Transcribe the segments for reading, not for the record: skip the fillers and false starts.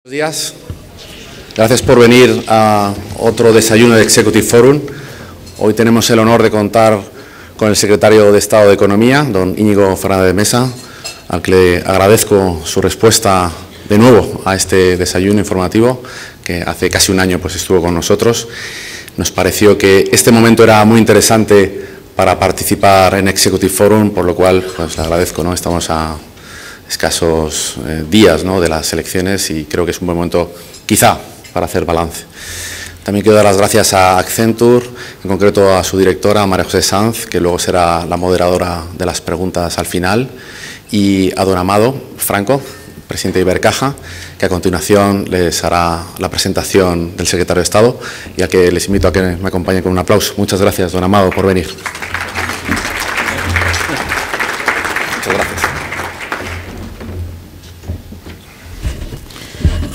Buenos días. Gracias por venir a otro desayuno de Executive Forum. Hoy tenemos el honor de contar con el secretario de Estado de Economía, don Íñigo Fernández de Mesa, al que le agradezco su respuesta de nuevo a este desayuno informativo, que hace casi un año pues, estuvo con nosotros. Nos pareció que este momento era muy interesante para participar en Executive Forum, por lo cual pues, le agradezco, ¿no? Estamos a escasos días, ¿no?, de las elecciones y creo que es un buen momento, quizá, para hacer balance. También quiero dar las gracias a Accenture, en concreto a su directora, María José Sanz, que luego será la moderadora de las preguntas al final, y a don Amado Franco, presidente de Ibercaja, que a continuación les hará la presentación del secretario de Estado y a que les invito a que me acompañen con un aplauso. Muchas gracias, don Amado, por venir. Muchas gracias.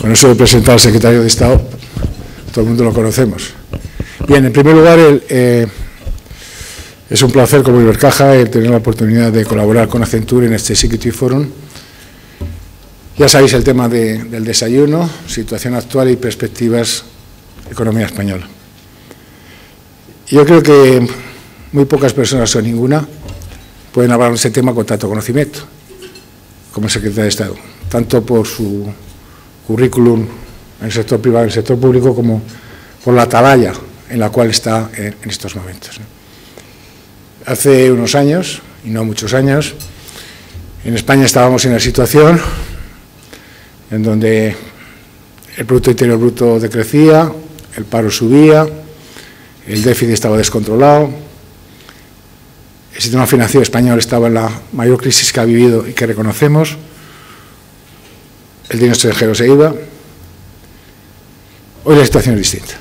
Con eso de presentar al secretario de Estado, todo el mundo lo conocemos. Bien, en primer lugar, es un placer como Ibercaja el tener la oportunidad de colaborar con Accenture en este Executive Forum. Ya sabéis el tema del desayuno, situación actual y perspectivas economía española. Yo creo que muy pocas personas o ninguna pueden hablar de ese tema con tanto conocimiento como el secretario de Estado, tanto por su currículum en el sector privado y en el sector público, como por la atalaya en la cual está en estos momentos. Hace unos años, y no muchos años, en España estábamos en una situación en donde el Producto Interior Bruto decrecía, el paro subía, el déficit estaba descontrolado, el sistema financiero español estaba en la mayor crisis que ha vivido y que reconocemos. El dinero extranjero se iba. Hoy la situación es distinta.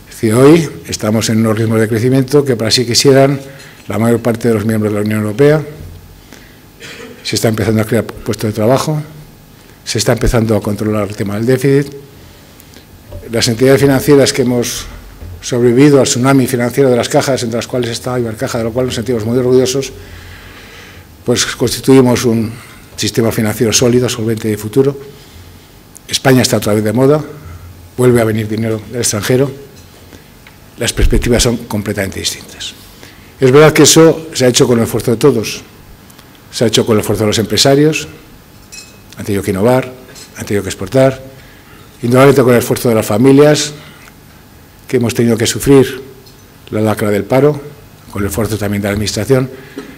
Es decir, hoy estamos en unos ritmos de crecimiento que para sí quisieran la mayor parte de los miembros de la Unión Europea. Se está empezando a crear puestos de trabajo, se está empezando a controlar el tema del déficit. Las entidades financieras que hemos sobrevivido al tsunami financiero de las cajas, entre las cuales está Ibercaja, de lo cual nos sentimos muy orgullosos, pues constituimos un sistema financiero sólido, solvente y de futuro. España está otra vez de moda, vuelve a venir dinero del extranjero, las perspectivas son completamente distintas. Es verdad que eso se ha hecho con el esfuerzo de todos, se ha hecho con el esfuerzo de los empresarios, han tenido que innovar, han tenido que exportar, indudablemente con el esfuerzo de las familias, que hemos tenido que sufrir la lacra del paro, con el esfuerzo también de la Administración.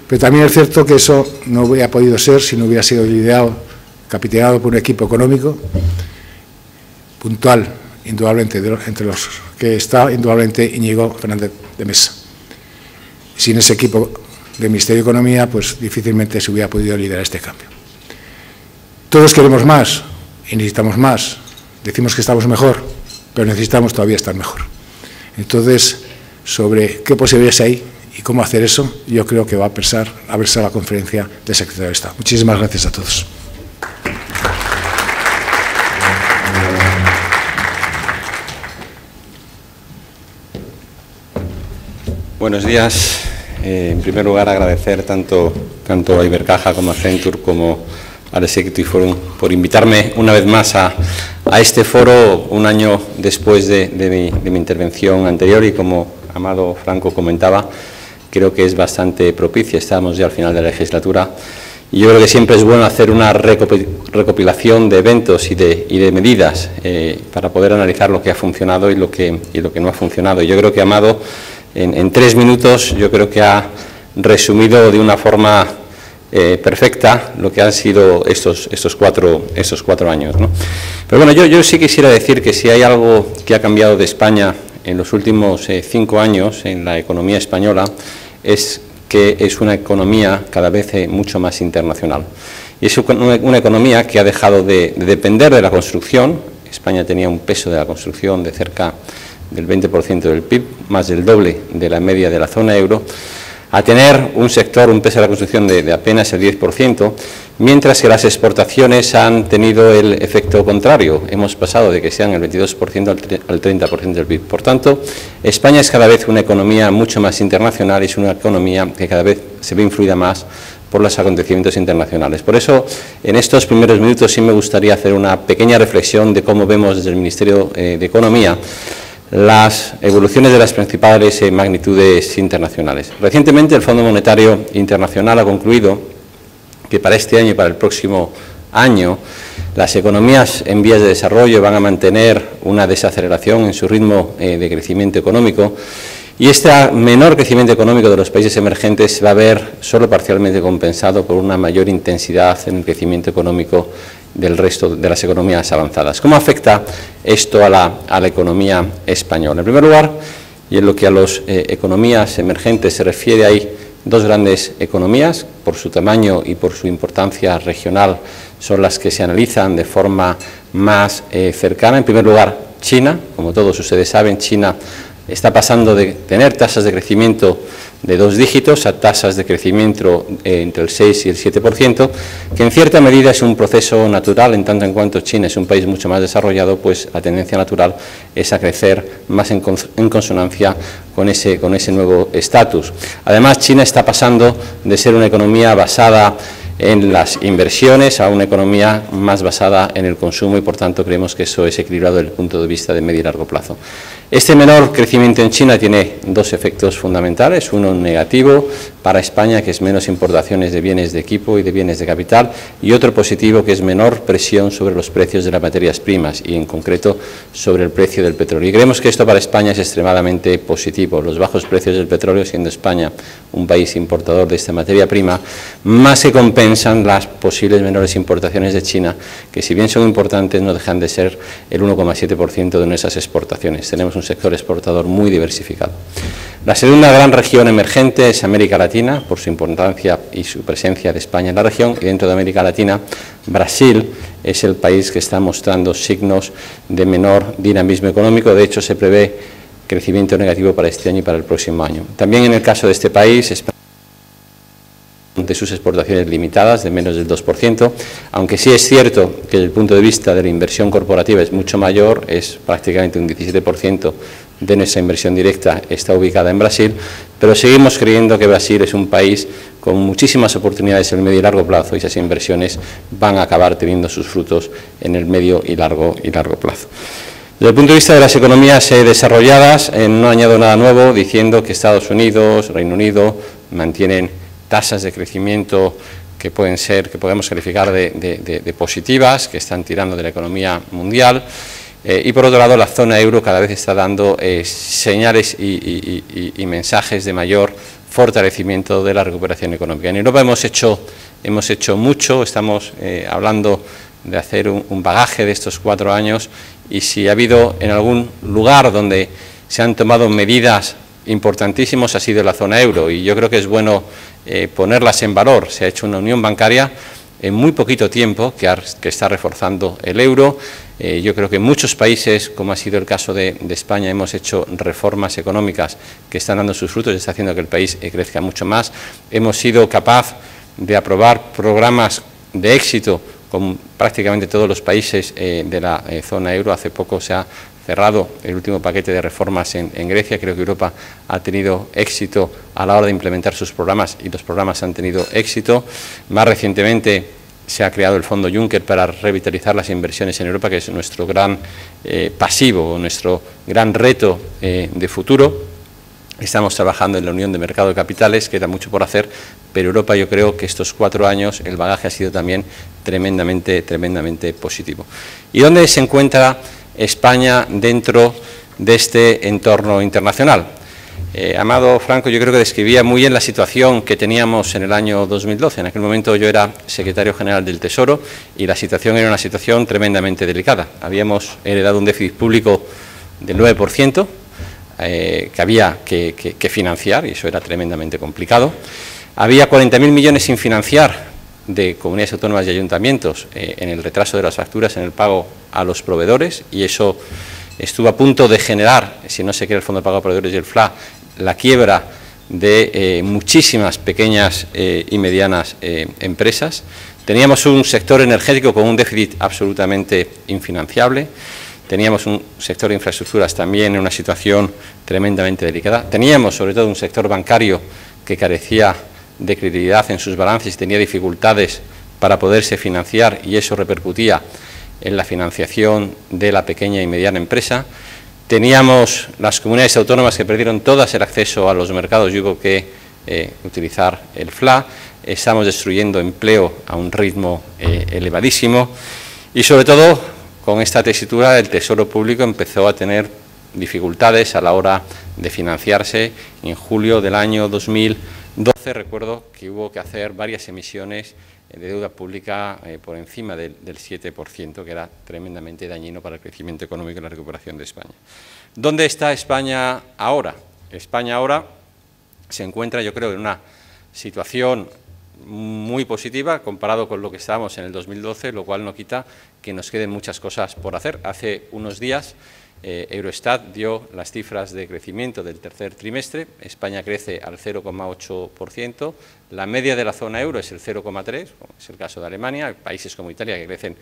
Pero también es cierto que eso no hubiera podido ser si no hubiera sido liderado, capitaneado por un equipo económico puntual, indudablemente, entre los que está indudablemente Íñigo Fernández de Mesa. Sin ese equipo del Ministerio de Economía, pues difícilmente se hubiera podido liderar este cambio. Todos queremos más y necesitamos más. Decimos que estamos mejor, pero necesitamos todavía estar mejor. Entonces, sobre qué posibilidades hay y cómo hacer eso, yo creo que va a versar la conferencia del secretario de Estado. Muchísimas gracias a todos. Buenos días. En primer lugar, agradecer tanto a Ibercaja como a Accenture como al Executive Forum por invitarme una vez más a este foro un año después de mi intervención anterior y como Amado Franco comentaba, creo que es bastante propicia, estamos ya al final de la legislatura y yo creo que siempre es bueno hacer una recopilación de eventos y de medidas para poder analizar lo que ha funcionado y lo que no ha funcionado. Yo creo que Amado en 3 minutos yo creo que ha resumido de una forma perfecta lo que han sido estos cuatro años, ¿no? Pero bueno, yo sí quisiera decir que si hay algo que ha cambiado de España en los últimos 5 años en la economía española es que es una economía cada vez mucho más internacional. Y es una economía que ha dejado de depender de la construcción. España tenía un peso de la construcción de cerca del 20% del PIB, más del doble de la media de la zona euro, a tener un sector, un peso de la construcción de apenas el 10%, mientras que las exportaciones han tenido el efecto contrario. Hemos pasado de que sean el 22% al 30% del PIB. Por tanto, España es cada vez una economía mucho más internacional, es una economía que cada vez se ve influida más por los acontecimientos internacionales. Por eso, en estos primeros minutos sí me gustaría hacer una pequeña reflexión de cómo vemos desde el Ministerio de Economía las evoluciones de las principales magnitudes internacionales. Recientemente el Fondo Monetario Internacional ha concluido que para este año y para el próximo año las economías en vías de desarrollo van a mantener una desaceleración en su ritmo de crecimiento económico, y este menor crecimiento económico de los países emergentes va a ver solo parcialmente compensado por una mayor intensidad en el crecimiento económico del resto de las economías avanzadas. ¿Cómo afecta esto a la economía española? En primer lugar, y en lo que a las economías emergentes se refiere, hay dos grandes economías, por su tamaño y por su importancia regional, son las que se analizan de forma más cercana. En primer lugar, China. Como todos ustedes saben, China está pasando de tener tasas de crecimiento de 2 dígitos a tasas de crecimiento entre el 6 y el 7%, que en cierta medida es un proceso natural, en tanto en cuanto China es un país mucho más desarrollado, pues la tendencia natural es a crecer más en consonancia con ese nuevo estatus. Además, China está pasando de ser una economía basada en las inversiones a una economía más basada en el consumo, y por tanto creemos que eso es equilibrado desde el punto de vista de medio y largo plazo. Este menor crecimiento en China tiene dos efectos fundamentales: uno negativo para España, que es menos importaciones de bienes de equipo y de bienes de capital, y otro positivo, que es menor presión sobre los precios de las materias primas y en concreto sobre el precio del petróleo. Y creemos que esto para España es extremadamente positivo. Los bajos precios del petróleo, siendo España un país importador de esta materia prima, más que compensan las posibles menores importaciones de China, que si bien son importantes no dejan de ser el 1,7% de nuestras exportaciones. Tenemos un sector exportador muy diversificado. La segunda gran región emergente es América Latina, por su importancia y su presencia de España en la región, y dentro de América Latina, Brasil es el país que está mostrando signos de menor dinamismo económico. De hecho, se prevé crecimiento negativo para este año y para el próximo año. También en el caso de este país, España, de sus exportaciones limitadas, de menos del 2%, aunque sí es cierto que desde el punto de vista de la inversión corporativa es mucho mayor, es prácticamente un 17% de nuestra inversión directa está ubicada en Brasil, pero seguimos creyendo que Brasil es un país con muchísimas oportunidades en el medio y largo plazo, y esas inversiones van a acabar teniendo sus frutos en el medio y largo plazo. Desde el punto de vista de las economías desarrolladas, no añado nada nuevo diciendo que Estados Unidos, Reino Unido mantienen tasas de crecimiento que podemos calificar de positivas, que están tirando de la economía mundial, y por otro lado la zona euro cada vez está dando señales y mensajes de mayor fortalecimiento de la recuperación económica. En Europa hemos hecho mucho, estamos hablando de hacer un bagaje de estos 4 años, y si ha habido en algún lugar donde se han tomado medidas importantísimas ha sido en la zona euro, y yo creo que es bueno ponerlas en valor. Se ha hecho una unión bancaria en muy poquito tiempo que está reforzando el euro. Yo creo que en muchos países, como ha sido el caso de España, hemos hecho reformas económicas que están dando sus frutos y está haciendo que el país crezca mucho más. Hemos sido capaces de aprobar programas de éxito con prácticamente todos los países de la zona euro. Hace poco se ha cerrado el último paquete de reformas en Grecia. Creo que Europa ha tenido éxito a la hora de implementar sus programas, y los programas han tenido éxito. Más recientemente se ha creado el Fondo Juncker para revitalizar las inversiones en Europa, que es nuestro gran pasivo, nuestro gran reto de futuro. Estamos trabajando en la Unión de Mercado de Capitales, queda mucho por hacer, pero Europa, yo creo que estos 4 años el bagaje ha sido también tremendamente positivo. ¿Y dónde se encuentra España dentro de este entorno internacional? Amado Franco, yo creo que describía muy bien la situación que teníamos en el año 2012. En aquel momento yo era secretario general del Tesoro y la situación era una situación tremendamente delicada. Habíamos heredado un déficit público del 9%, que había que financiar, y eso era tremendamente complicado. Había 40.000 millones sin financiar de comunidades autónomas y ayuntamientos en el retraso de las facturas en el pago a los proveedores, y eso estuvo a punto de generar, si no se crea el Fondo de Pago a Proveedores y el FLA, la quiebra de muchísimas pequeñas y medianas empresas. Teníamos un sector energético con un déficit absolutamente infinanciable. Teníamos un sector de infraestructuras también en una situación tremendamente delicada. Teníamos sobre todo un sector bancario que carecía de credibilidad en sus balances y tenía dificultades para poderse financiar, y eso repercutía en la financiación de la pequeña y mediana empresa. Teníamos las comunidades autónomas que perdieron todas el acceso a los mercados y hubo que utilizar el FLA. Estamos destruyendo empleo a un ritmo elevadísimo y, sobre todo, con esta tesitura el Tesoro Público empezó a tener dificultades a la hora de financiarse. En julio del año 2012 recuerdo que hubo que hacer varias emisiones de deuda pública por encima del 7%, que era tremendamente dañino para el crecimiento económico y la recuperación de España. ¿Dónde está España ahora? España ahora se encuentra, yo creo, en una situación muy positiva comparado con lo que estábamos en el 2012, lo cual no quita que nos queden muchas cosas por hacer. Hace unos días Eurostat dio las cifras de crecimiento del tercer trimestre. España crece al 0,8%, la media de la zona euro es el 0,3%, es el caso de Alemania. Hay países como Italia que crecen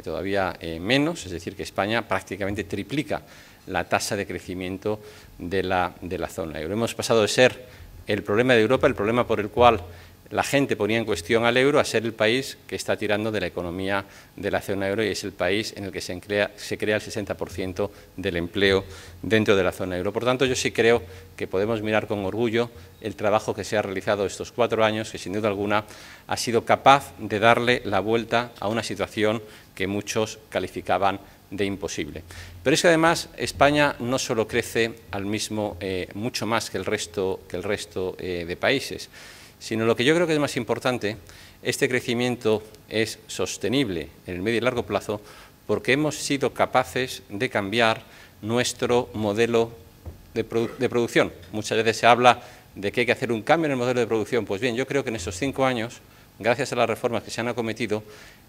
todavía menos, es decir, que España prácticamente triplica la tasa de crecimiento de la zona euro. Hemos pasado de ser el problema de Europa, el problema por el cual la gente ponía en cuestión al euro, a ser el país que está tirando de la economía de la zona euro, y es el país en el que se crea el 60% del empleo dentro de la zona euro. Por tanto, yo sí creo que podemos mirar con orgullo el trabajo que se ha realizado estos 4 años, que sin duda alguna ha sido capaz de darle la vuelta a una situación que muchos calificaban de imposible. Pero es que además España no solo crece al mismo, mucho más que el resto de países, sino lo que yo creo que es más importante, este crecimiento es sostenible en el medio y largo plazo porque hemos sido capaces de cambiar nuestro modelo de producción. Muchas veces se habla de que hay que hacer un cambio en el modelo de producción. Pues bien, yo creo que en estos 5 años, gracias a las reformas que se han acometido,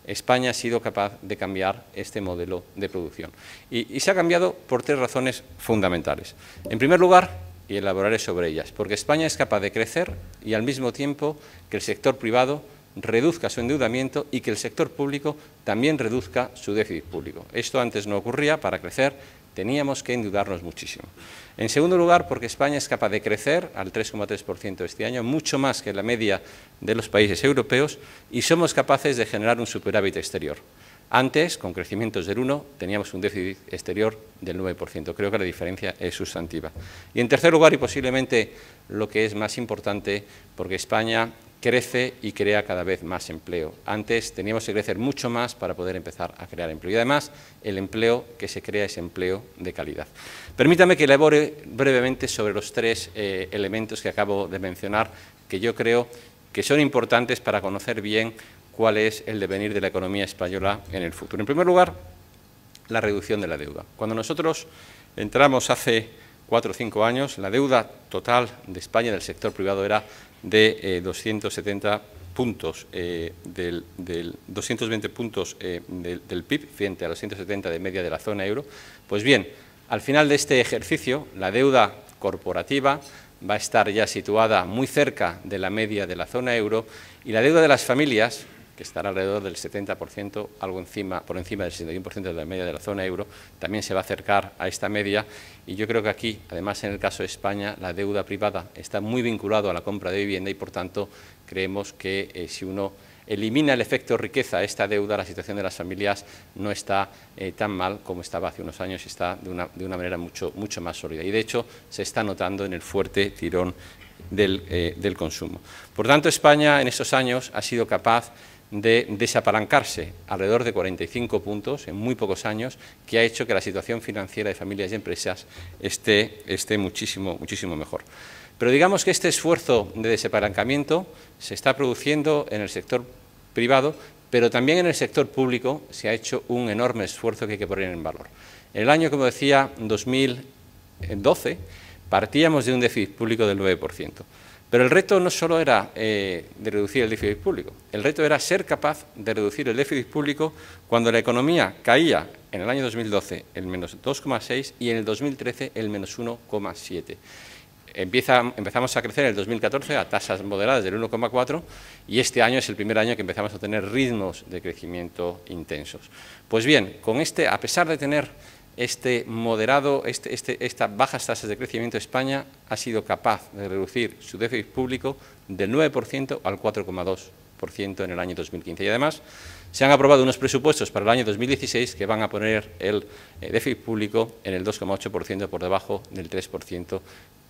España ha sido capaz de cambiar este modelo de producción. Y se ha cambiado por 3 razones fundamentales. En primer lugar, y elaboraré sobre ellas, porque España es capaz de crecer y al mismo tiempo que el sector privado reduzca su endeudamiento y que el sector público también reduzca su déficit público. Esto antes no ocurría. Para crecer teníamos que endeudarnos muchísimo. En segundo lugar, porque España es capaz de crecer al 3,3% este año, mucho más que la media de los países europeos, y somos capaces de generar un superávit exterior. Antes, con crecimientos del 1, teníamos un déficit exterior del 9%. Creo que la diferencia es sustantiva. Y en tercer lugar, y posiblemente lo que es más importante, porque España crece y crea cada vez más empleo. Antes teníamos que crecer mucho más para poder empezar a crear empleo. Y además, el empleo que se crea es empleo de calidad. Permítame que elabore brevemente sobre los 3 elementos que acabo de mencionar, que yo creo que son importantes para conocer bien cuál es el devenir de la economía española en el futuro. En primer lugar, la reducción de la deuda. Cuando nosotros entramos hace 4 o 5 años, la deuda total de España del sector privado era de 270 puntos, 220 puntos del PIB, frente a los 170 de media de la zona euro. Pues bien, al final de este ejercicio, la deuda corporativa va a estar ya situada muy cerca de la media de la zona euro, y la deuda de las familias, que estará alrededor del 70%, algo por encima del 61% de la media de la zona euro, también se va a acercar a esta media. Y yo creo que aquí, además en el caso de España, la deuda privada está muy vinculada a la compra de vivienda y, por tanto, creemos que si uno elimina el efecto riqueza a esta deuda, la situación de las familias no está tan mal como estaba hace unos años, y está de una manera mucho más sólida. Y, de hecho, se está notando en el fuerte tirón del consumo. Por tanto, España en estos años ha sido capaz de desapalancarse alrededor de 45 puntos en muy pocos años, que ha hecho que la situación financiera de familias y empresas esté muchísimo mejor. Pero digamos que este esfuerzo de desapalancamiento se está produciendo en el sector privado, pero también en el sector público se ha hecho un enorme esfuerzo que hay que poner en valor. En el año, como decía, 2012, partíamos de un déficit público del 9%. Pero el reto no solo era de reducir el déficit público, el reto era ser capaz de reducir el déficit público cuando la economía caía en el año 2012 el menos 2,6 y en el 2013 el menos 1,7. Empezamos a crecer en el 2014 a tasas moderadas del 1,4 y este año es el primer año que empezamos a tener ritmos de crecimiento intensos. Pues bien, a pesar de tener estas bajas tasas de crecimiento, España ha sido capaz de reducir su déficit público del 9% al 4,2% en el año 2015. Y además se han aprobado unos presupuestos para el año 2016 que van a poner el déficit público en el 2,8% por debajo del 3%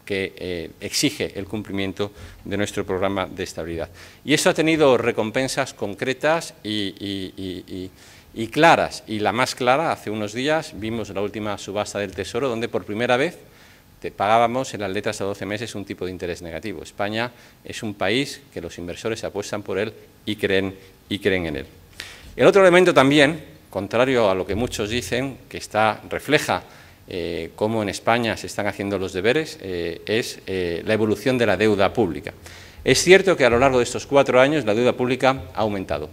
que exige el cumplimiento de nuestro programa de estabilidad. Y eso ha tenido recompensas concretas y claras. Y la más clara, hace unos días vimos la última subasta del Tesoro, donde por primera vez pagábamos en las letras a 12 meses un tipo de interés negativo. España es un país que los inversores apuestan por él y creen en él. El otro elemento también, contrario a lo que muchos dicen, que refleja cómo en España se están haciendo los deberes, es la evolución de la deuda pública. Es cierto que a lo largo de estos 4 años la deuda pública ha aumentado,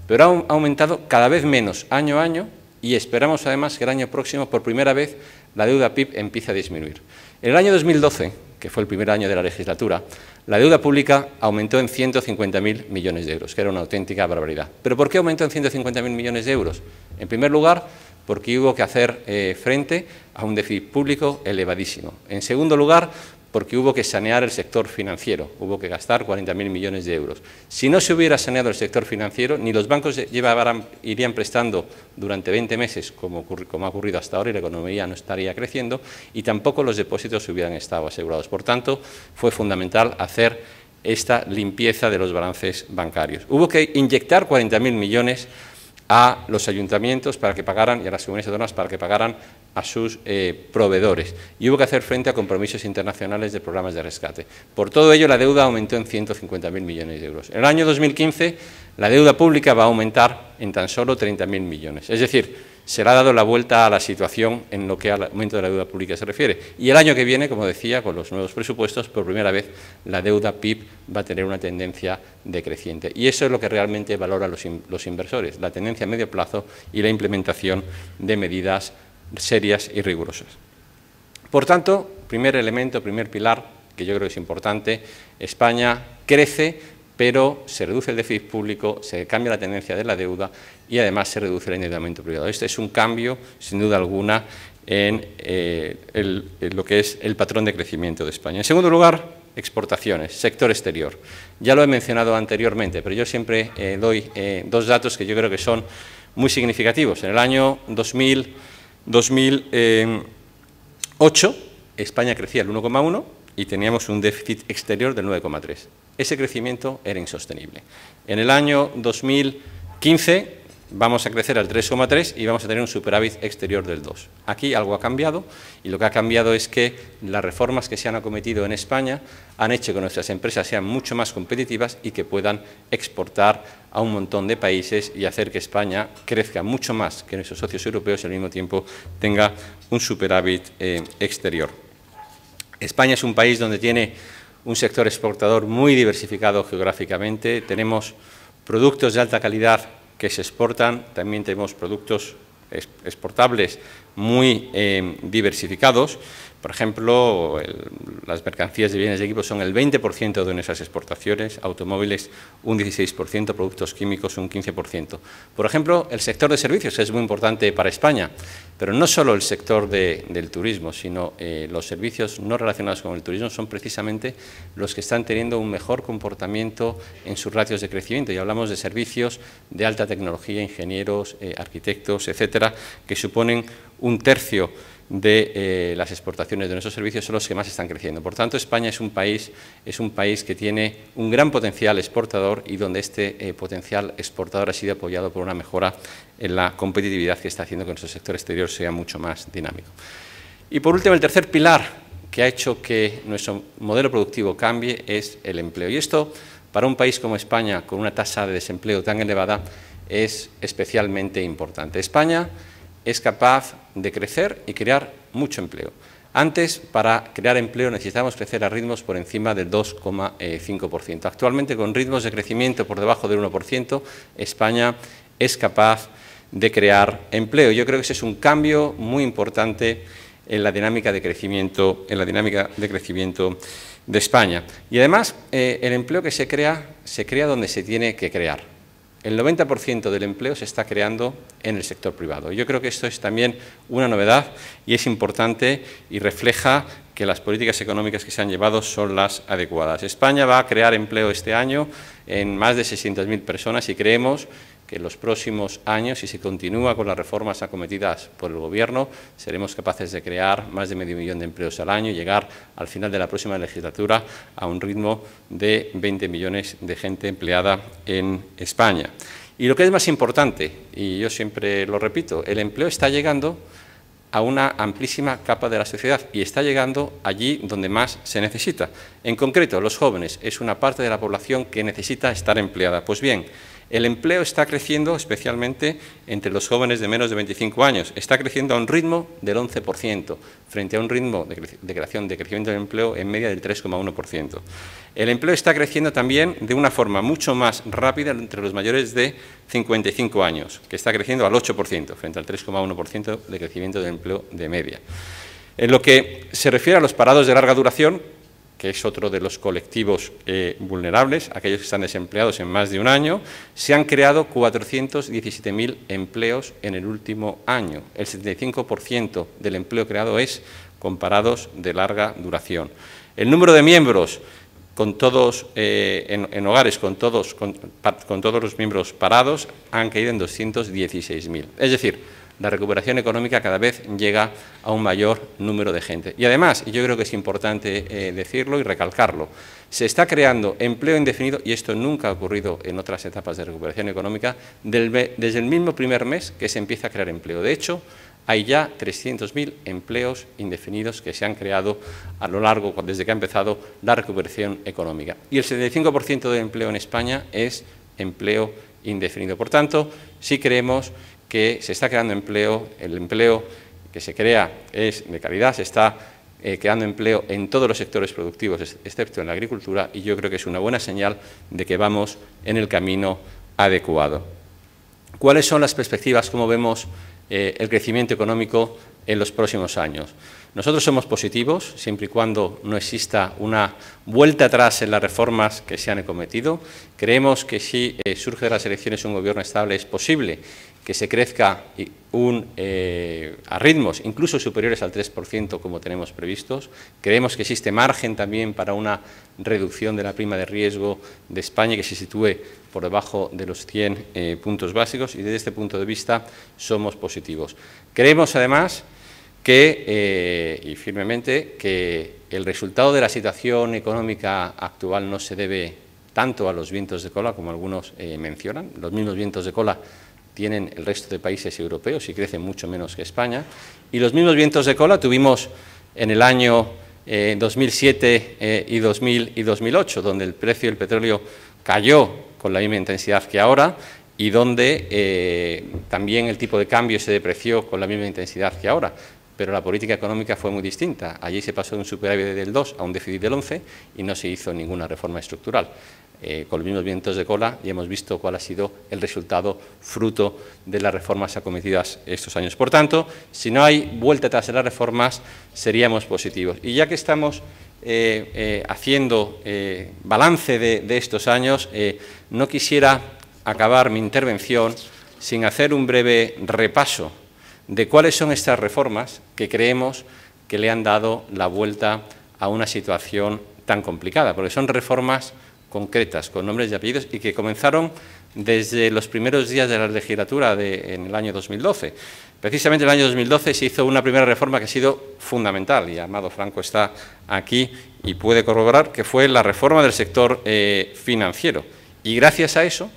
pero ha aumentado cada vez menos año a año y esperamos además que el año próximo, por primera vez, la deuda PIB empiece a disminuir. En el año 2012, que fue el primer año de la legislatura, la deuda pública aumentó en 150.000 millones de euros, que era una auténtica barbaridad. ¿Pero por qué aumentó en 150.000 millones de euros? En primer lugar, porque hubo que hacer frente a un déficit público elevadísimo. En segundo lugar, porque hubo que sanear el sector financiero, hubo que gastar 40.000 millones de euros. Si no se hubiera saneado el sector financiero, ni los bancos irían prestando durante 20 meses, como ha ocurrido hasta ahora, y la economía no estaría creciendo, y tampoco los depósitos hubieran estado asegurados. Por tanto, fue fundamental hacer esta limpieza de los balances bancarios. Hubo que inyectar 40.000 millones a los ayuntamientos para que pagaran y a las comunidades autónomas para que pagaran a sus proveedores. Y hubo que hacer frente a compromisos internacionales de programas de rescate. Por todo ello, la deuda aumentó en 150.000 millones de euros. En el año 2015, la deuda pública va a aumentar en tan solo 30.000 millones. Es decir, se le ha dado la vuelta a la situación en lo que al aumento de la deuda pública se refiere. Y el año que viene, como decía, con los nuevos presupuestos, por primera vez la deuda PIB va a tener una tendencia decreciente. Y eso es lo que realmente valoran los inversores, la tendencia a medio plazo y la implementación de medidas serias y rigurosas. Por tanto, primer elemento, primer pilar, que yo creo que es importante, España crece, pero se reduce el déficit público, se cambia la tendencia de la deuda y además se reduce el endeudamiento privado. Este es un cambio, sin duda alguna, en lo que es el patrón de crecimiento de España. En segundo lugar, exportaciones, sector exterior. Ya lo he mencionado anteriormente, pero yo siempre doy 2 datos que yo creo que son muy significativos. En el año 2008, España crecía el 1,1 y teníamos un déficit exterior del 9,3. Ese crecimiento era insostenible. En el año 2015 vamos a crecer al 3,3 y vamos a tener un superávit exterior del 2. Aquí algo ha cambiado y lo que ha cambiado es que las reformas que se han acometido en España han hecho que nuestras empresas sean mucho más competitivas y que puedan exportar a un montón de países y hacer que España crezca mucho más que nuestros socios europeos y al mismo tiempo tenga un superávit exterior. España es un país donde tiene un sector exportador muy diversificado geográficamente, tenemos productos de alta calidad que se exportan, también tenemos productos exportables muy diversificados. Por ejemplo, las mercancías de bienes de equipo son el 20% de nuestras exportaciones, automóviles un 16%, productos químicos un 15%. Por ejemplo, el sector de servicios es muy importante para España, pero no solo el sector del turismo, sino los servicios no relacionados con el turismo son precisamente los que están teniendo un mejor comportamiento en sus ratios de crecimiento. Y hablamos de servicios de alta tecnología, ingenieros, arquitectos, etcétera, que suponen un tercio de las exportaciones de nuestros servicios, son los que más están creciendo. Por tanto, España es un país que tiene un gran potencial exportador y donde este potencial exportador ha sido apoyado por una mejora en la competitividad que está haciendo que nuestro sector exterior sea mucho más dinámico. Y por último, el tercer pilar que ha hecho que nuestro modelo productivo cambie es el empleo. Y esto, para un país como España, con una tasa de desempleo tan elevada, es especialmente importante. España es capaz de crecer y crear mucho empleo. Antes, para crear empleo necesitábamos crecer a ritmos por encima del 2,5%. Actualmente, con ritmos de crecimiento por debajo del 1%, España es capaz de crear empleo. Yo creo que ese es un cambio muy importante en la dinámica de crecimiento, de España. Y además, el empleo que se crea donde se tiene que crear. El 90% del empleo se está creando en el sector privado. Yo creo que esto es también una novedad y es importante y refleja que las políticas económicas que se han llevado son las adecuadas. España va a crear empleo este año en más de 600.000 personas y creemos que en los próximos años, si se continúa con las reformas acometidas por el Gobierno, seremos capaces de crear más de 500.000 de empleos al año y llegar al final de la próxima legislatura a un ritmo de 20 millones de gente empleada en España. Y lo que es más importante, y yo siempre lo repito, el empleo está llegando a una amplísima capa de la sociedad y está llegando allí donde más se necesita. En concreto, los jóvenes es una parte de la población que necesita estar empleada. Pues bien, el empleo está creciendo especialmente entre los jóvenes de menos de 25 años. Está creciendo a un ritmo del 11%, frente a un ritmo de crecimiento del empleo en media del 3,1%. El empleo está creciendo también de una forma mucho más rápida entre los mayores de 55 años, que está creciendo al 8%, frente al 3,1% de crecimiento del empleo de media. En lo que se refiere a los parados de larga duración, que es otro de los colectivos vulnerables, aquellos que están desempleados en más de un año, se han creado 417.000 empleos en el último año. El 75% del empleo creado es con parados de larga duración. El número de miembros con todos, en hogares con todos los miembros parados han caído en 216.000. Es decir, la recuperación económica cada vez llega a un mayor número de gente. Y además, y yo creo que es importante decirlo y recalcarlo, se está creando empleo indefinido, y esto nunca ha ocurrido en otras etapas de recuperación económica, desde el mismo primer mes que se empieza a crear empleo. De hecho, hay ya 300.000 empleos indefinidos que se han creado a lo largo, desde que ha empezado la recuperación económica. Y el 75% del empleo en España es empleo indefinido. Por tanto, sí creemos que se está creando empleo, el empleo que se crea es de calidad, se está creando empleo en todos los sectores productivos, excepto en la agricultura, y yo creo que es una buena señal de que vamos en el camino adecuado. ¿Cuáles son las perspectivas, cómo vemos el crecimiento económico en los próximos años? Nosotros somos positivos, siempre y cuando no exista una vuelta atrás en las reformas que se han acometido. Creemos que si surge de las elecciones un gobierno estable es posible que se crezca a ritmos incluso superiores al 3% como tenemos previstos. Creemos que existe margen también para una reducción de la prima de riesgo de España que se sitúe por debajo de los 100 puntos básicos, y desde este punto de vista somos positivos. Creemos además y firmemente, que el resultado de la situación económica actual no se debe tanto a los vientos de cola como algunos mencionan. Los mismos vientos de cola tienen el resto de países europeos y crecen mucho menos que España. Y los mismos vientos de cola tuvimos en el año 2007 y 2008, donde el precio del petróleo cayó con la misma intensidad que ahora y donde también el tipo de cambio se depreció con la misma intensidad que ahora. Pero la política económica fue muy distinta. Allí se pasó de un superávit del 2 a un déficit del 11 y no se hizo ninguna reforma estructural. Con los mismos vientos de cola y hemos visto cuál ha sido el resultado fruto de las reformas acometidas estos años. Por tanto, si no hay vuelta atrás de las reformas, seríamos positivos. Y ya que estamos haciendo balance de estos años, no quisiera acabar mi intervención sin hacer un breve repaso de cuáles son estas reformas que creemos que le han dado la vuelta a una situación tan complicada, porque son reformas concretas, con nombres y apellidos, y que comenzaron desde los primeros días de la legislatura en el año 2012. Precisamente en el año 2012 se hizo una primera reforma que ha sido fundamental, y Amado Franco está aquí y puede corroborar, que fue la reforma del sector financiero. Y gracias a eso,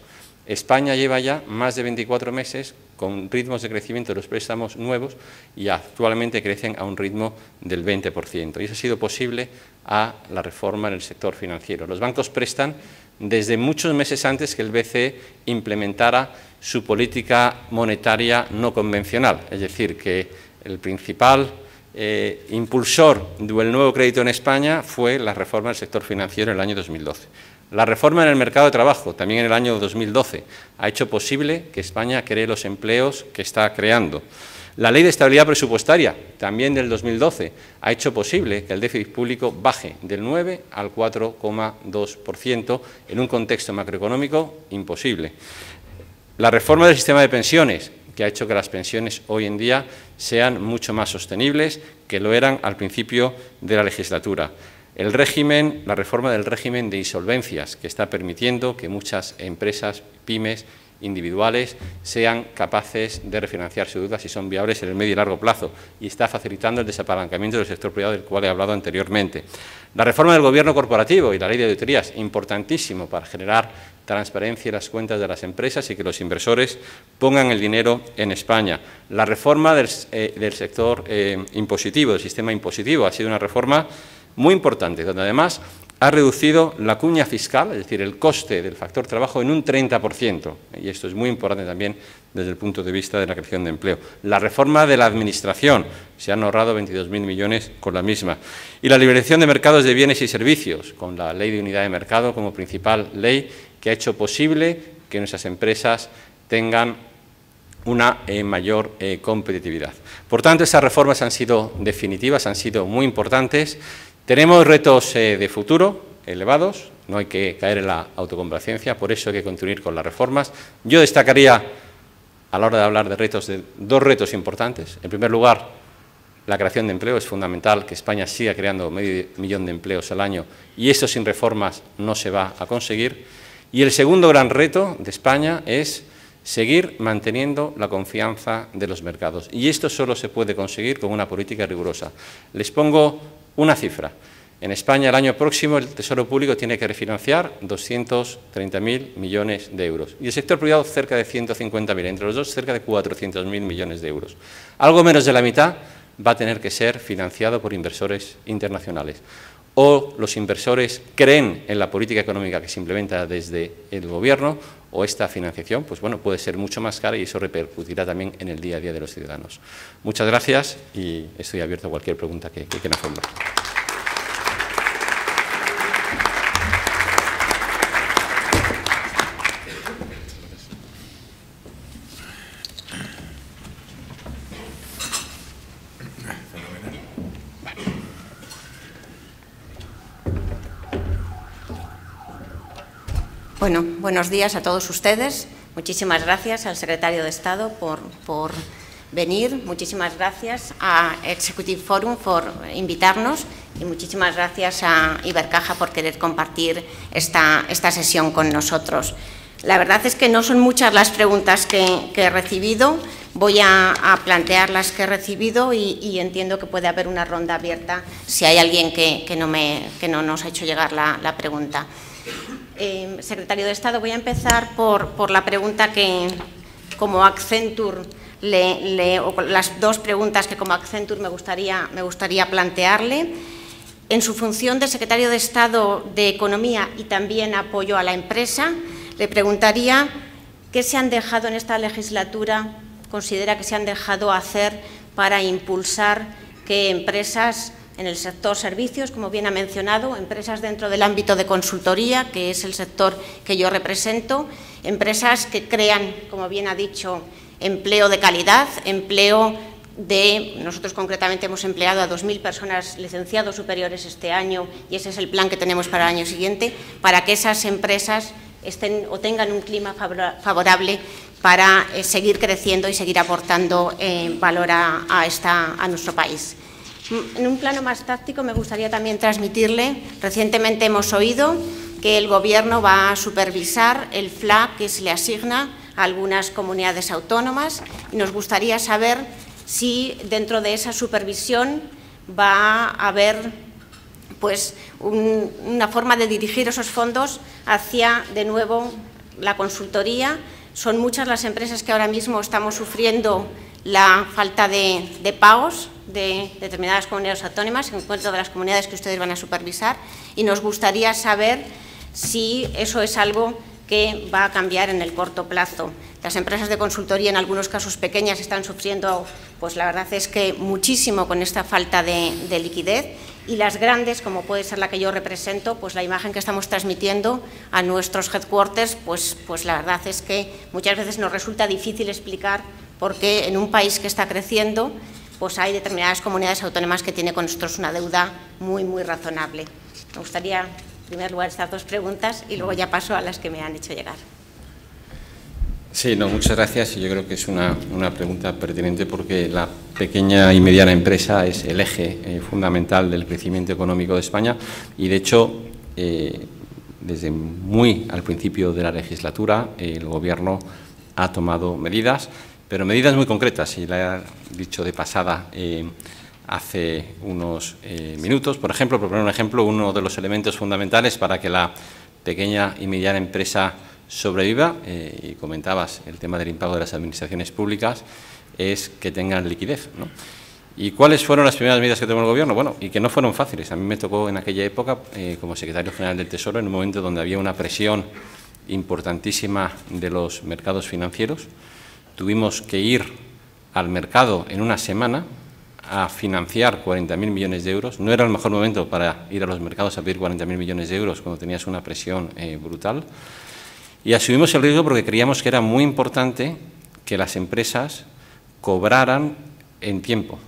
España lleva ya más de 24 meses con ritmos de crecimiento de los préstamos nuevos y actualmente crecen a un ritmo del 20%. Y eso ha sido posible a la reforma en el sector financiero. Los bancos prestan desde muchos meses antes que el BCE implementara su política monetaria no convencional. Es decir, que el principal impulsor del nuevo crédito en España fue la reforma del sector financiero en el año 2012. La reforma en el mercado de trabajo, también en el año 2012, ha hecho posible que España cree los empleos que está creando. La Ley de Estabilidad Presupuestaria, también del 2012, ha hecho posible que el déficit público baje del 9 al 4,2% en un contexto macroeconómico imposible. La reforma del sistema de pensiones, que ha hecho que las pensiones hoy en día sean mucho más sostenibles que lo eran al principio de la legislatura. La reforma del régimen de insolvencias, que está permitiendo que muchas empresas, pymes, individuales, sean capaces de refinanciar sus deudas si son viables en el medio y largo plazo, y está facilitando el desapalancamiento del sector privado del cual he hablado anteriormente. La reforma del gobierno corporativo y la ley de auditorías, importantísimo para generar transparencia en las cuentas de las empresas y que los inversores pongan el dinero en España. La reforma del sector impositivo, del sistema impositivo, ha sido una reforma muy importante, donde además ha reducido la cuña fiscal, es decir, el coste del factor trabajo en un 30%, y esto es muy importante también desde el punto de vista de la creación de empleo. La reforma de la Administración, se han ahorrado 22.000 millones con la misma, y la liberación de mercados de bienes y servicios, con la Ley de Unidad de Mercado como principal ley que ha hecho posible que nuestras empresas tengan una mayor competitividad. Por tanto, estas reformas han sido definitivas, han sido muy importantes. Tenemos retos de futuro elevados, no hay que caer en la autocomplacencia, por eso hay que continuar con las reformas. Yo destacaría, a la hora de hablar de retos, dos retos importantes. En primer lugar, la creación de empleo. Es fundamental que España siga creando 500.000 de empleos al año, y esto sin reformas no se va a conseguir. Y el segundo gran reto de España es seguir manteniendo la confianza de los mercados. Y esto solo se puede conseguir con una política rigurosa. Les pongo una cifra. En España, el año próximo, el Tesoro Público tiene que refinanciar 230.000 millones de euros. Y el sector privado, cerca de 150.000. Entre los dos, cerca de 400.000 millones de euros. Algo menos de la mitad va a tener que ser financiado por inversores internacionales. O los inversores creen en la política económica que se implementa desde el Gobierno, o esta financiación, pues bueno, puede ser mucho más cara y eso repercutirá también en el día a día de los ciudadanos. Muchas gracias y estoy abierto a cualquier pregunta que quieran formular. Bueno, buenos días a todos ustedes. Muchísimas gracias al secretario de Estado por venir. Muchísimas gracias a Executive Forum por invitarnos y muchísimas gracias a Ibercaja por querer compartir esta sesión con nosotros. La verdad es que no son muchas las preguntas que he recibido. Voy a plantear las que he recibido y entiendo que puede haber una ronda abierta si hay alguien que no nos ha hecho llegar la pregunta. Secretario de Estado, voy a empezar por la pregunta que como Accenture, o las dos preguntas que como Accenture me gustaría plantearle. En su función de Secretario de Estado de Economía y también apoyo a la empresa, le preguntaría qué se han dejado en esta legislatura, considera que se han dejado hacer para impulsar que empresas en el sector servicios, como bien ha mencionado, empresas dentro del ámbito de consultoría, que es el sector que yo represento, empresas que crean, como bien ha dicho, empleo de calidad, nosotros concretamente hemos empleado a 2.000 personas licenciados superiores este año y ese es el plan que tenemos para el año siguiente, para que esas empresas estén o tengan un clima favorable para seguir creciendo y seguir aportando valor a nuestro país. En un plano más táctico me gustaría también transmitirle, recientemente hemos oído que el Gobierno va a supervisar el FLA que se le asigna a algunas comunidades autónomas y nos gustaría saber si dentro de esa supervisión va a haber pues, una forma de dirigir esos fondos hacia, de nuevo, la consultoría. Son muchas las empresas que ahora mismo estamos sufriendo la falta de pagos de determinadas comunidades autónomas, en cuanto de las comunidades que ustedes van a supervisar, y nos gustaría saber si eso es algo que va a cambiar en el corto plazo. Las empresas de consultoría, en algunos casos pequeñas, están sufriendo, pues la verdad es que muchísimo con esta falta de liquidez, y las grandes, como puede ser la que yo represento, pues la imagen que estamos transmitiendo a nuestros headquarters, pues la verdad es que muchas veces nos resulta difícil explicar por qué en un país que está creciendo, pues hay determinadas comunidades autónomas que tienen con nosotros una deuda muy, muy razonable. Me gustaría, en primer lugar, estas dos preguntas y luego ya paso a las que me han hecho llegar. Sí, no, muchas gracias. Yo creo que es una pregunta pertinente porque la pequeña y mediana empresa es el eje fundamental del crecimiento económico de España y, de hecho, desde muy al principio de la legislatura, el Gobierno ha tomado medidas, pero medidas muy concretas, y la he dicho de pasada hace unos minutos. Por ejemplo, por poner un ejemplo, uno de los elementos fundamentales para que la pequeña y mediana empresa sobreviva, y comentabas el tema del impago de las administraciones públicas, es que tengan liquidez, ¿no? ¿Y cuáles fueron las primeras medidas que tomó el Gobierno? Bueno, y que no fueron fáciles. A mí me tocó en aquella época, como secretario general del Tesoro, en un momento donde había una presión importantísima de los mercados financieros. Tuvimos que ir al mercado en una semana a financiar 40.000 millones de euros. No era el mejor momento para ir a los mercados a pedir 40.000 millones de euros cuando tenías una presión brutal. Y asumimos el riesgo porque creíamos que era muy importante que las empresas cobraran en tiempo,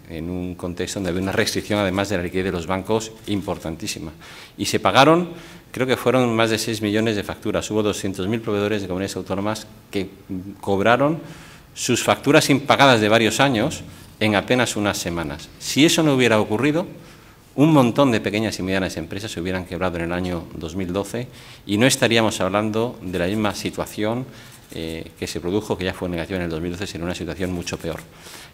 en un contexto donde había una restricción, además de la liquidez de los bancos, importantísima. Y se pagaron, creo que fueron más de 6 millones de facturas. Hubo 200.000 proveedores de comunidades autónomas que cobraron sus facturas impagadas de varios años en apenas unas semanas. Si eso no hubiera ocurrido, un montón de pequeñas y medianas empresas se hubieran quebrado en el año 2012 y no estaríamos hablando de la misma situación que se produjo, que ya fue negativa en el 2012, sino una situación mucho peor.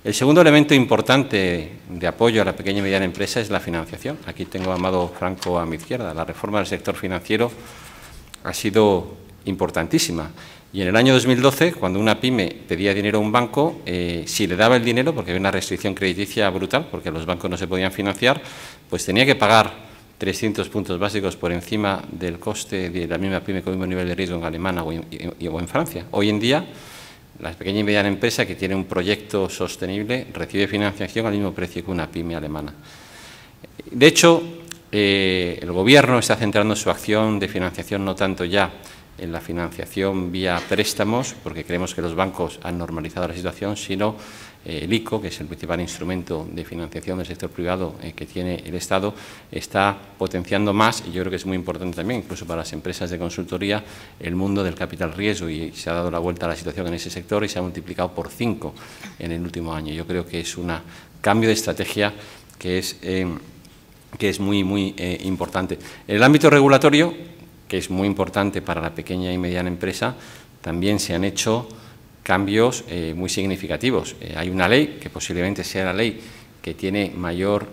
El segundo elemento importante de apoyo a la pequeña y mediana empresa es la financiación. Aquí tengo a Amado Franco a mi izquierda. La reforma del sector financiero ha sido importantísima. Y en el año 2012, cuando una pyme pedía dinero a un banco, si le daba el dinero, porque había una restricción crediticia brutal, porque los bancos no se podían financiar, pues tenía que pagar 300 puntos básicos por encima del coste de la misma pyme con el mismo nivel de riesgo en Alemania o en Francia. Hoy en día, la pequeña y mediana empresa que tiene un proyecto sostenible recibe financiación al mismo precio que una pyme alemana. De hecho, el Gobierno está centrando su acción de financiación no tanto ya en la financiación vía préstamos, porque creemos que los bancos han normalizado la situación, sino el ICO, que es el principal instrumento de financiación del sector privado que tiene el Estado, está potenciando más, y yo creo que es muy importante también, incluso para las empresas de consultoría, el mundo del capital riesgo, y se ha dado la vuelta a la situación en ese sector y se ha multiplicado por 5 en el último año. Yo creo que es un cambio de estrategia que es muy, muy importante. En el ámbito regulatorio, que es muy importante para la pequeña y mediana empresa, también se han hecho cambios muy significativos. Hay una ley que posiblemente sea la ley que tiene mayor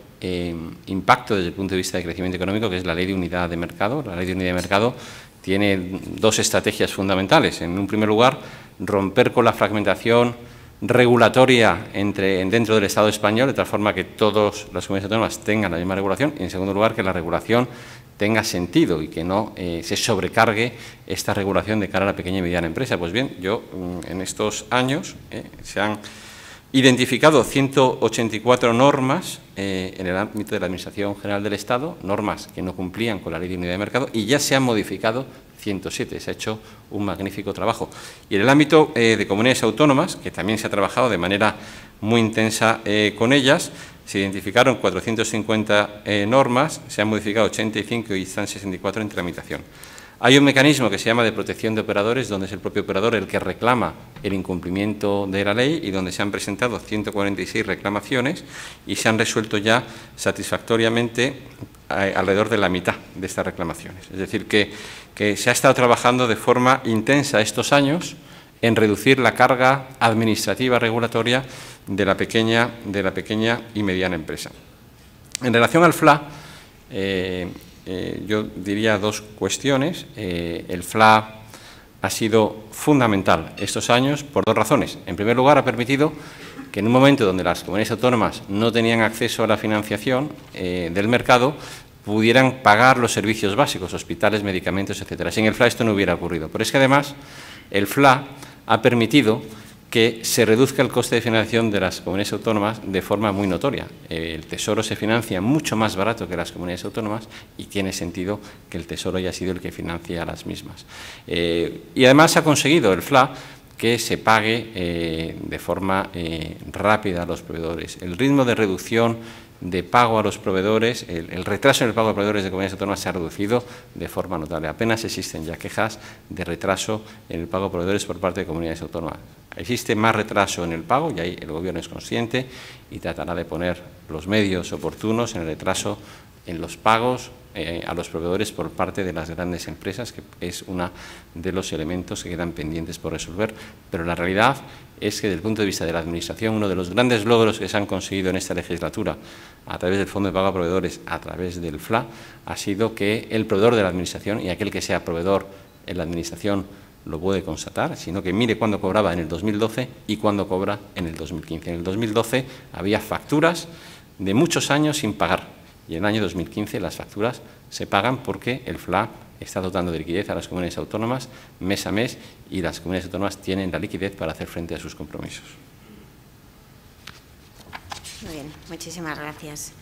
impacto desde el punto de vista de crecimiento económico, que es la Ley de Unidad de Mercado. La Ley de Unidad de Mercado tiene dos estrategias fundamentales. En un primer lugar, romper con la fragmentación regulatoria dentro del Estado español, de tal forma que todas las comunidades autónomas tengan la misma regulación, y en segundo lugar, que la regulación tenga sentido y que no se sobrecargue esta regulación de cara a la pequeña y mediana empresa. Pues bien, en estos años se han identificado 184 normas en el ámbito de la Administración General del Estado, normas que no cumplían con la Ley de Unidad de Mercado, y ya se han modificado 107. Se ha hecho un magnífico trabajo. Y en el ámbito de comunidades autónomas, que también se ha trabajado de manera muy intensa con ellas, se identificaron 450 normas, se han modificado 85 y están 64 en tramitación. Hay un mecanismo que se llama de protección de operadores, donde es el propio operador el que reclama el incumplimiento de la ley y donde se han presentado 146 reclamaciones y se han resuelto ya satisfactoriamente alrededor de la mitad de estas reclamaciones. Es decir, que se ha estado trabajando de forma intensa estos años en reducir la carga administrativa regulatoria de la pequeña y mediana empresa. En relación al FLA, yo diría dos cuestiones. El FLA ha sido fundamental estos años por dos razones. En primer lugar, ha permitido que en un momento donde las comunidades autónomas no tenían acceso a la financiación del mercado, pudieran pagar los servicios básicos, hospitales, medicamentos, etcétera. Sin el FLA esto no hubiera ocurrido. Pero es que además el FLA ha permitido que se reduzca el coste de financiación de las comunidades autónomas de forma muy notoria. El Tesoro se financia mucho más barato que las comunidades autónomas y tiene sentido que el Tesoro haya sido el que financie a las mismas. Y además ha conseguido el FLA que se pague de forma rápida a los proveedores. El ritmo de reducción de pago a los proveedores, el retraso en el pago a proveedores de comunidades autónomas se ha reducido de forma notable. Apenas existen ya quejas de retraso en el pago a proveedores por parte de comunidades autónomas. Existe más retraso en el pago y ahí el Gobierno es consciente y tratará de poner los medios oportunos en el retraso en los pagos a los proveedores por parte de las grandes empresas, que es uno de los elementos que quedan pendientes por resolver. Pero la realidad es que, desde el punto de vista de la Administración, uno de los grandes logros que se han conseguido en esta legislatura, a través del Fondo de Pago a Proveedores, a través del FLA, ha sido que el proveedor de la Administración y aquel que sea proveedor en la Administración lo puede constatar, sino que mire cuándo cobraba en el 2012 y cuándo cobra en el 2015. En el 2012 había facturas de muchos años sin pagar. Y en el año 2015 las facturas se pagan porque el FLA está dotando de liquidez a las comunidades autónomas mes a mes y las comunidades autónomas tienen la liquidez para hacer frente a sus compromisos. Muy bien, muchísimas gracias.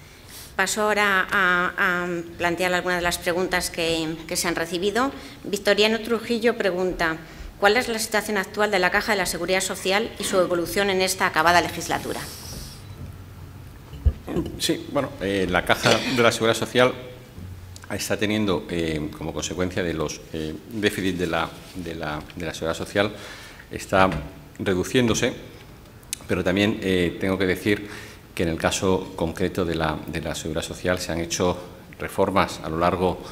Paso ahora a plantear algunas de las preguntas que se han recibido. Victoriano Trujillo pregunta: ¿cuál es la situación actual de la Caja de la Seguridad Social y su evolución en esta acabada legislatura? Sí, bueno, la Caja de la Seguridad Social está teniendo, como consecuencia de los déficits de la Seguridad Social, está reduciéndose, pero también tengo que decir que en el caso concreto de la Seguridad Social se han hecho reformas a lo largo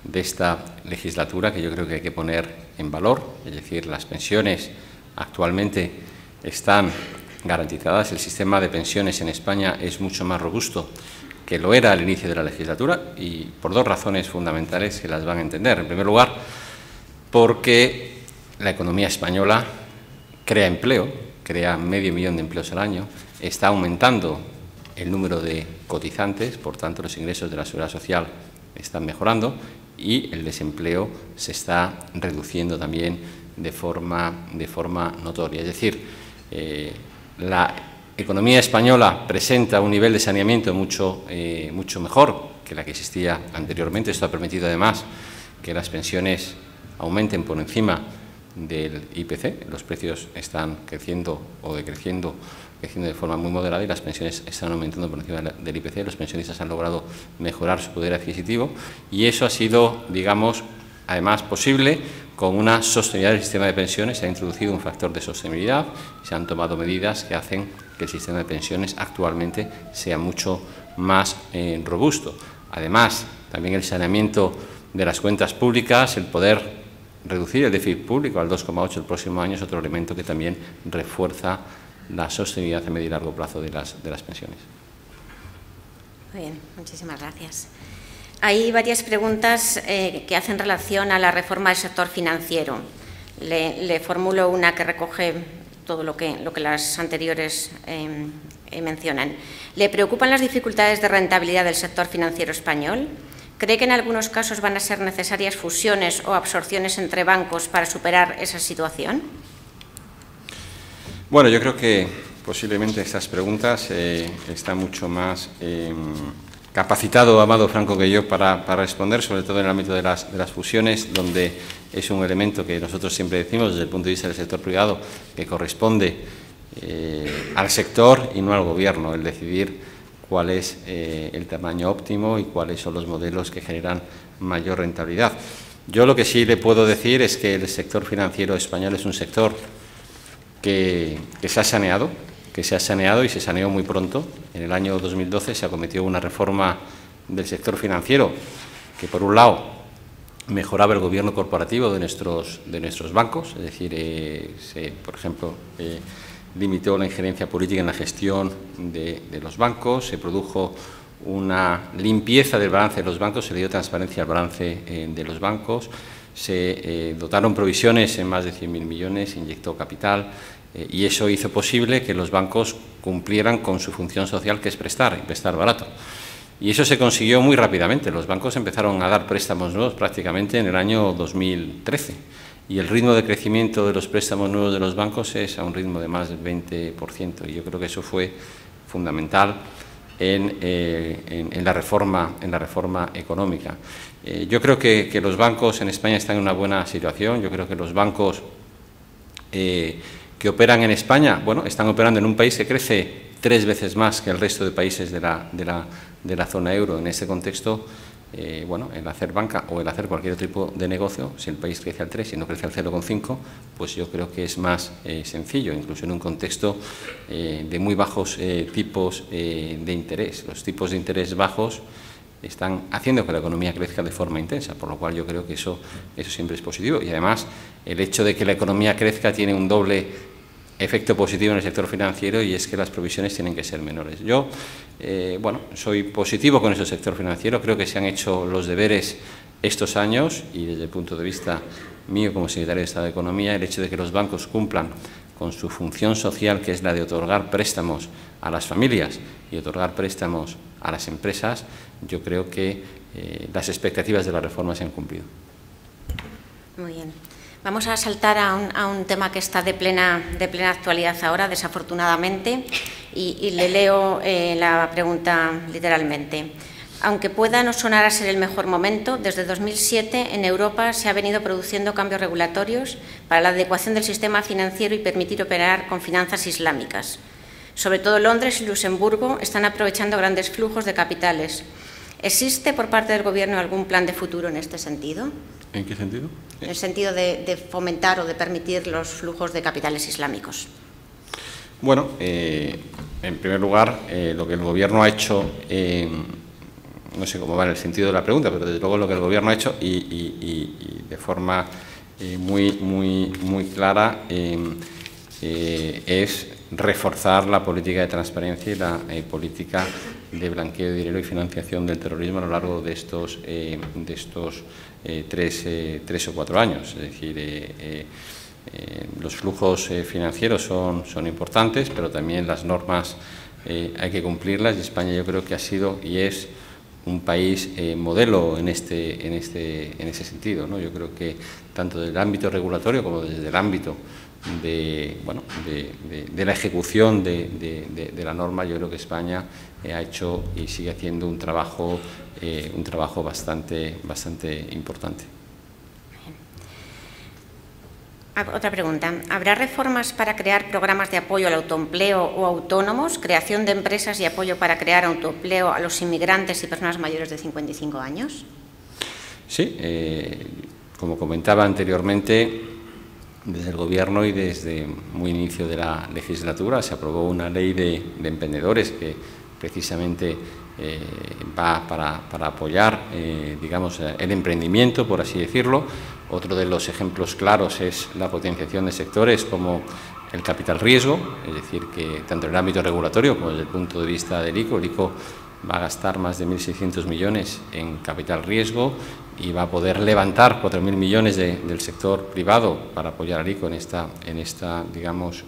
de esta legislatura que yo creo que hay que poner en valor, es decir, las pensiones actualmente están garantizadas. El sistema de pensiones en España es mucho más robusto que lo era al inicio de la legislatura y por dos razones fundamentales que las van a entender. En primer lugar, porque la economía española crea empleo, crea 500.000 de empleos al año, está aumentando el número de cotizantes, por tanto los ingresos de la Seguridad Social están mejorando y el desempleo se está reduciendo también de forma notoria. Es decir, la economía española presenta un nivel de saneamiento mucho mejor que la que existía anteriormente. Esto ha permitido además que las pensiones aumenten por encima del IPC. Los precios están creciendo o decreciendo de forma muy moderada y las pensiones están aumentando por encima del IPC. Los pensionistas han logrado mejorar su poder adquisitivo y eso ha sido, digamos, además posible con una sostenibilidad del sistema de pensiones. Se ha introducido un factor de sostenibilidad, se han tomado medidas que hacen que el sistema de pensiones actualmente sea mucho más robusto. Además, también el saneamiento de las cuentas públicas, el poder reducir el déficit público al 2,8 el próximo año es otro elemento que también refuerza la sostenibilidad a medio y largo plazo de las pensiones. Muy bien, muchísimas gracias. Hay varias preguntas que hacen relación a la reforma del sector financiero. Le formulo una que recoge todo lo que las anteriores mencionan. ¿Le preocupan las dificultades de rentabilidad del sector financiero español? ¿Cree que en algunos casos van a ser necesarias fusiones o absorciones entre bancos para superar esa situación? Bueno, yo creo que posiblemente estas preguntas están mucho más capacitado Amado Franco que yo para responder, sobre todo en el ámbito de las fusiones, donde es un elemento que nosotros siempre decimos desde el punto de vista del sector privado que corresponde al sector y no al Gobierno, el decidir cuál es el tamaño óptimo y cuáles son los modelos que generan mayor rentabilidad. Yo lo que sí le puedo decir es que el sector financiero español es un sector que se ha saneado y se saneó muy pronto. En el año 2012 se acometió una reforma del sector financiero que, por un lado, mejoraba el gobierno corporativo de nuestros bancos, es decir, por ejemplo, limitó la injerencia política en la gestión de los bancos, se produjo una limpieza del balance de los bancos, se le dio transparencia al balance de los bancos, se dotaron provisiones en más de 100.000 millones, se inyectó capital y eso hizo posible que los bancos cumplieran con su función social, que es prestar, y prestar barato. Y eso se consiguió muy rápidamente. Los bancos empezaron a dar préstamos nuevos prácticamente en el año 2013 y el ritmo de crecimiento de los préstamos nuevos de los bancos es a un ritmo de más del 20%. Y yo creo que eso fue fundamental en la reforma económica. Yo creo que los bancos en España están en una buena situación. Yo creo que los bancos que operan en España, bueno, están operando en un país que crece 3 veces más que el resto de países de la zona euro. En este contexto, bueno, el hacer banca o el hacer cualquier otro tipo de negocio, si el país crece al 3 y no crece al 0,5, pues yo creo que es más sencillo, incluso en un contexto de muy bajos tipos de interés. Los tipos de interés bajos están haciendo que la economía crezca de forma intensa, por lo cual yo creo que eso siempre es positivo. Y además, el hecho de que la economía crezca tiene un doble efecto positivo en el sector financiero, y es que las provisiones tienen que ser menores. Yo, bueno, soy positivo con ese sector financiero, creo que se han hecho los deberes estos años, y desde el punto de vista mío como secretario de Estado de Economía, el hecho de que los bancos cumplan con su función social, que es la de otorgar préstamos a las familias y otorgar préstamos a las empresas, yo creo que las expectativas de la reforma se han cumplido. Muy bien. Vamos a saltar a un tema que está de plena actualidad ahora, desafortunadamente, y le leo la pregunta literalmente. Aunque pueda no sonar a ser el mejor momento, desde 2007 en Europa se ha venido produciendo cambios regulatorios para la adecuación del sistema financiero y permitir operar con finanzas islámicas. Sobre todo Londres y Luxemburgo están aprovechando grandes flujos de capitales. ¿Existe por parte del Gobierno algún plan de futuro en este sentido? ¿En qué sentido? En el sentido de fomentar o de permitir los flujos de capitales islámicos. Bueno, en primer lugar, lo que el Gobierno ha hecho, no sé cómo va en el sentido de la pregunta, pero desde luego lo que el Gobierno ha hecho y de forma muy clara es reforzar la política de transparencia y la política de blanqueo de dinero y financiación del terrorismo a lo largo de estos 3 o 4 años. Es decir, los flujos financieros son importantes, pero también las normas hay que cumplirlas, y España yo creo que ha sido y es un país modelo en ese sentido, ¿no? Yo creo que tanto desde el ámbito regulatorio como desde el ámbito de la ejecución de la norma, yo creo que España ha hecho y sigue haciendo un trabajo bastante importante. Otra pregunta. ¿Habrá reformas para crear programas de apoyo al autoempleo o autónomos, creación de empresas y apoyo para crear autoempleo a los inmigrantes y personas mayores de 55 años? Sí, como comentaba anteriormente, desde el Gobierno y desde muy inicio de la legislatura se aprobó una ley de emprendedores que precisamente va para apoyar, digamos, el emprendimiento, por así decirlo. Otro de los ejemplos claros es la potenciación de sectores como el capital riesgo, es decir, que tanto en el ámbito regulatorio como desde el punto de vista del ICO, el ICO va a gastar más de 1.600 millones en capital riesgo y va a poder levantar 4.000 millones del sector privado para apoyar al ICO en esta digamos,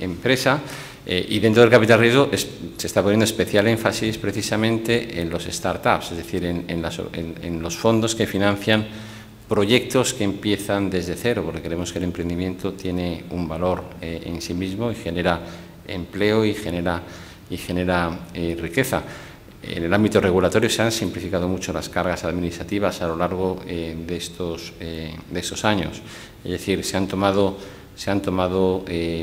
empresa. Y dentro del capital riesgo se está poniendo especial énfasis precisamente en los startups, es decir, en los fondos que financian proyectos que empiezan desde cero, porque creemos que el emprendimiento tiene un valor en sí mismo y genera empleo y genera riqueza. En el ámbito regulatorio se han simplificado mucho las cargas administrativas a lo largo de estos años, es decir, se han tomado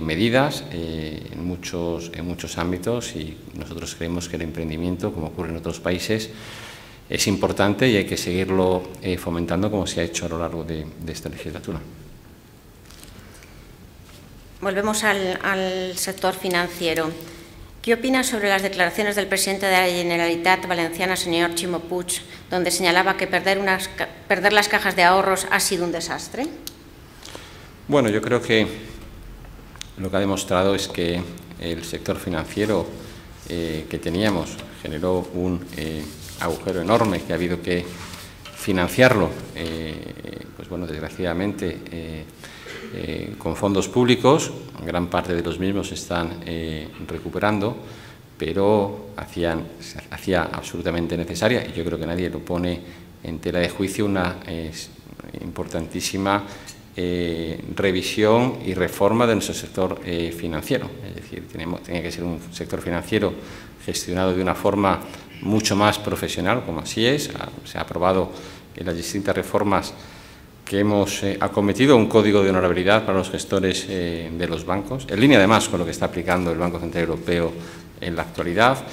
medidas en muchos ámbitos, y nosotros creemos que el emprendimiento, como ocurre en otros países, es importante y hay que seguirlo fomentando como se ha hecho a lo largo de esta legislatura. Volvemos al sector financiero. ¿Qué opina sobre las declaraciones del presidente de la Generalitat Valenciana, señor Ximo Puig, donde señalaba que perder las cajas de ahorros ha sido un desastre? Bueno, yo creo que lo que ha demostrado es que el sector financiero que teníamos generó un agujero enorme que ha habido que financiarlo, pues bueno, desgraciadamente con fondos públicos. Gran parte de los mismos se están recuperando, pero hacía absolutamente necesaria, y yo creo que nadie lo pone en tela de juicio, una importantísima revisión y reforma de nuestro sector financiero. Es decir, tenía que ser un sector financiero gestionado de una forma mucho más profesional, como así es. Se ha aprobado en las distintas reformas que hemos acometido un código de honorabilidad para los gestores de los bancos, en línea además con lo que está aplicando el Banco Central Europeo en la actualidad.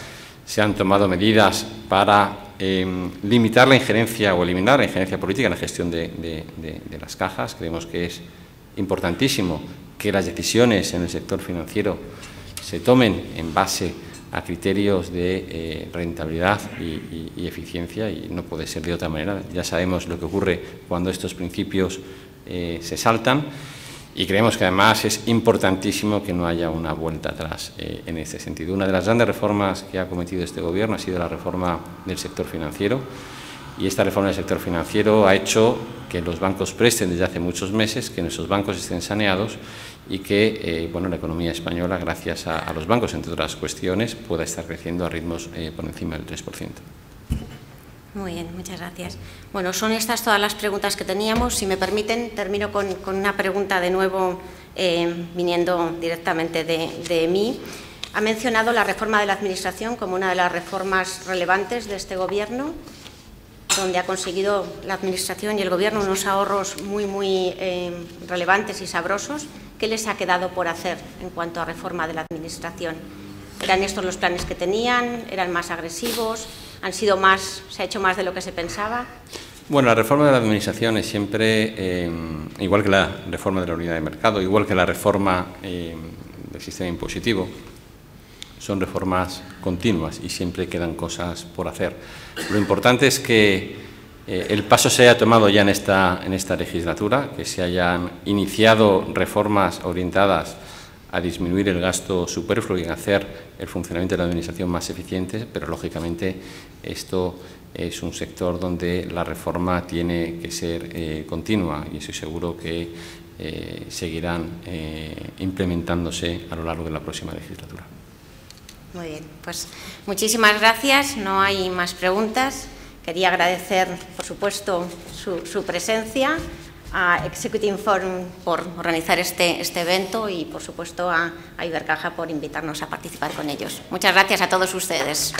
Se han tomado medidas para limitar la injerencia o eliminar la injerencia política en la gestión de las cajas. Creemos que es importantísimo que las decisiones en el sector financiero se tomen en base a criterios de rentabilidad y eficiencia, y no puede ser de otra manera. Ya sabemos lo que ocurre cuando estos principios se saltan, y creemos que además es importantísimo que no haya una vuelta atrás en este sentido. Una de las grandes reformas que ha cometido este Gobierno ha sido la reforma del sector financiero, y esta reforma del sector financiero ha hecho que los bancos presten desde hace muchos meses, que nuestros bancos estén saneados y que bueno, la economía española, gracias a los bancos, entre otras cuestiones, pueda estar creciendo a ritmos por encima del 3%. Muy bien, muchas gracias. Bueno, son estas todas las preguntas que teníamos. Si me permiten, termino con una pregunta de nuevo, viniendo directamente de mí. Ha mencionado la reforma de la Administración como una de las reformas relevantes de este Gobierno, donde ha conseguido la Administración y el Gobierno unos ahorros muy relevantes y sabrosos. ¿Qué les ha quedado por hacer en cuanto a reforma de la Administración? ¿Eran estos los planes que tenían? ¿Eran más agresivos? ¿Se ha hecho más de lo que se pensaba? Bueno, la reforma de la Administración es siempre, igual que la reforma de la unidad de mercado, igual que la reforma del sistema impositivo, son reformas continuas y siempre quedan cosas por hacer. Lo importante es que el paso se haya tomado ya en esta legislatura, que se hayan iniciado reformas orientadas a disminuir el gasto superfluo y en hacer el funcionamiento de la Administración más eficiente, pero lógicamente esto es un sector donde la reforma tiene que ser continua, y estoy seguro que seguirán implementándose a lo largo de la próxima legislatura. Muy bien, pues muchísimas gracias. No hay más preguntas. Quería agradecer, por supuesto, su presencia, a Executive Forum por organizar este evento y, por supuesto, a Ibercaja por invitarnos a participar con ellos. Muchas gracias a todos ustedes.